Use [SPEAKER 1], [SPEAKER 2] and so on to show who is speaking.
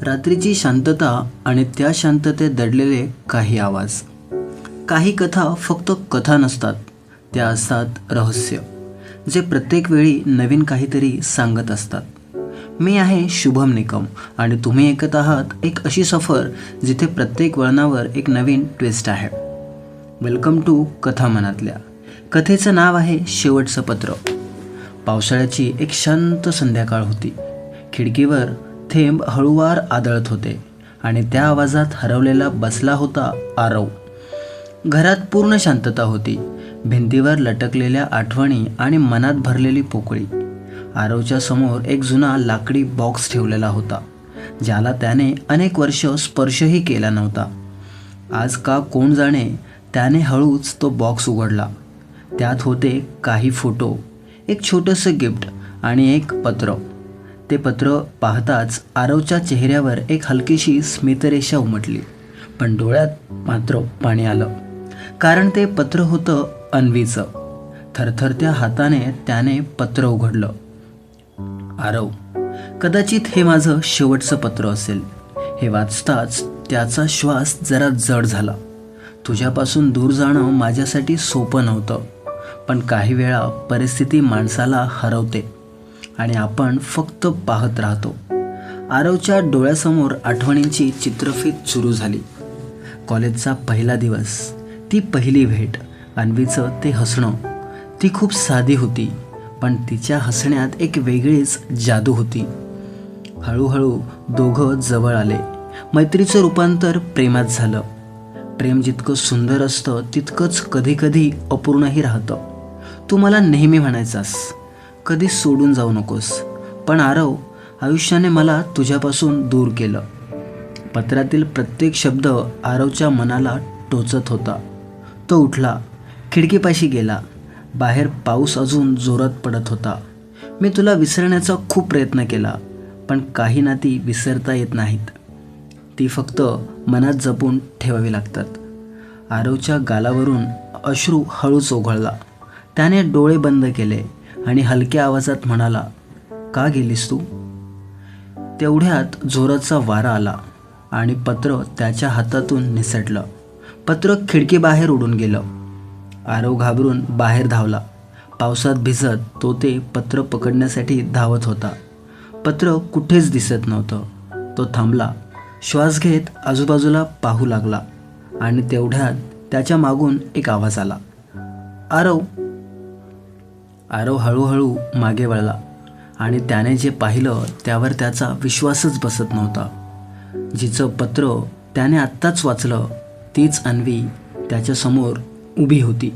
[SPEAKER 1] रात्रीची शांतता आणि त्या शांततेत दडलेले काही आवाज. काही कथा फक्त कथा नसतात, त्या असतात रहस्य, जे प्रत्येक वेळी नवीन काहीतरी सांगत असतात. मी आहे शुभम निकम आणि तुम्ही ऐकत आहात एक अशी सफर जिथे प्रत्येक वळणावर एक नवीन ट्विस्ट आहे. वेलकम टू कथा मनातल्या. कथेचं नाव आहे शेवटचं पत्र. पावसाळ्याची एक शांत संध्याकाळ होती. खिडकीवर थेंब हळूवार आदळत होते आणि त्या आवाजात हरवलेला बसला होता आरव. घरात पूर्ण शांतता होती. भिंतीवर लटकलेल्या आठवणी आणि मनात भरलेली पोकळी. आरवच्या समोर एक जुना लाकडी बॉक्स ठेवलेला होता, ज्याला त्याने अनेक वर्ष स्पर्शही केला नव्हता. आज का कोण जाणे, त्याने हळूच तो बॉक्स उघडला. त्यात होते काही फोटो, एक छोटंसं गिफ्ट आणि एक पत्र. ते पत्र पाहताच आरवच्या चेहऱ्यावर एक हलकीशी स्मितरेषा उमटली, पण डोळ्यात मात्र पाणी आलं. कारण ते पत्र होतं अन्वीचं. थरथरत्या हाताने त्याने पत्र उघडलं. आरव, कदाचित हे माझं शेवटचं पत्र असेल. हे वाचताच त्याचा श्वास जरा जड झाला. तुझ्यापासून दूर जाणं माझ्यासाठी सोपं नव्हतं, पण काही वेळा परिस्थिती माणसाला हरवते आणि आपण फक्त पाहत राहतो. आरवच्या डोळ्यासमोर आठवणींची चित्रफित सुरू झाली. कॉलेजचा पहिला दिवस, ती पहिली भेट, अन्वीचं ते हसणं. ती खूप साधी होती, पण तिच्या हसण्यात एक वेगळीच जादू होती. हळूहळू दोघं जवळ आले. मैत्रीचं रूपांतर प्रेमात झालं. प्रेम जितकं सुंदर असतं तितकंच कधीकधी अपूर्णही राहतं. तू मला नेहमी म्हणायचास, कधी सोडून जाऊ नकोस. पण आरव, आयुष्याने मला तुझ्यापासून दूर केलं. पत्रातील प्रत्येक शब्द आरवच्या मनाला टोचत होता. तो उठला, खिडकीपाशी गेला. बाहेर पाऊस अजून जोरात पडत होता. मी तुला विसरण्याचा खूप प्रयत्न केला, पण काही नाती विसरता येत नाहीत. ती फक्त मनात जपून ठेवावी लागतात. आरवच्या गालावरून अश्रू हळूच ओघळला. त्याने डोळे बंद केले आणि हलक्या आवाजात म्हणाला, का गेलीस तू? तेवढ्यात जोराचा वारा आला आणि पत्र त्याच्या हातातून निसटलं. पत्र खिडकीबाहेर उडून गेलं. आरव घाबरून बाहेर धावला. पावसात भिजत तो ते पत्र पकडण्यासाठी धावत होता. पत्र कुठेच दिसत नव्हतं. तो थांबला, श्वास घेत आजूबाजूला पाहू लागला आणि तेवढ्यात त्याच्या मागून एक आवाज आला, आरव. आरव हळूहळू मागे वळला आणि त्याने जे पाहिलं त्यावर त्याचा विश्वासच बसत नव्हता. जिचं पत्र त्याने आत्ताच वाचलं, तीच अन्वी त्याच्यासमोर उभी होती.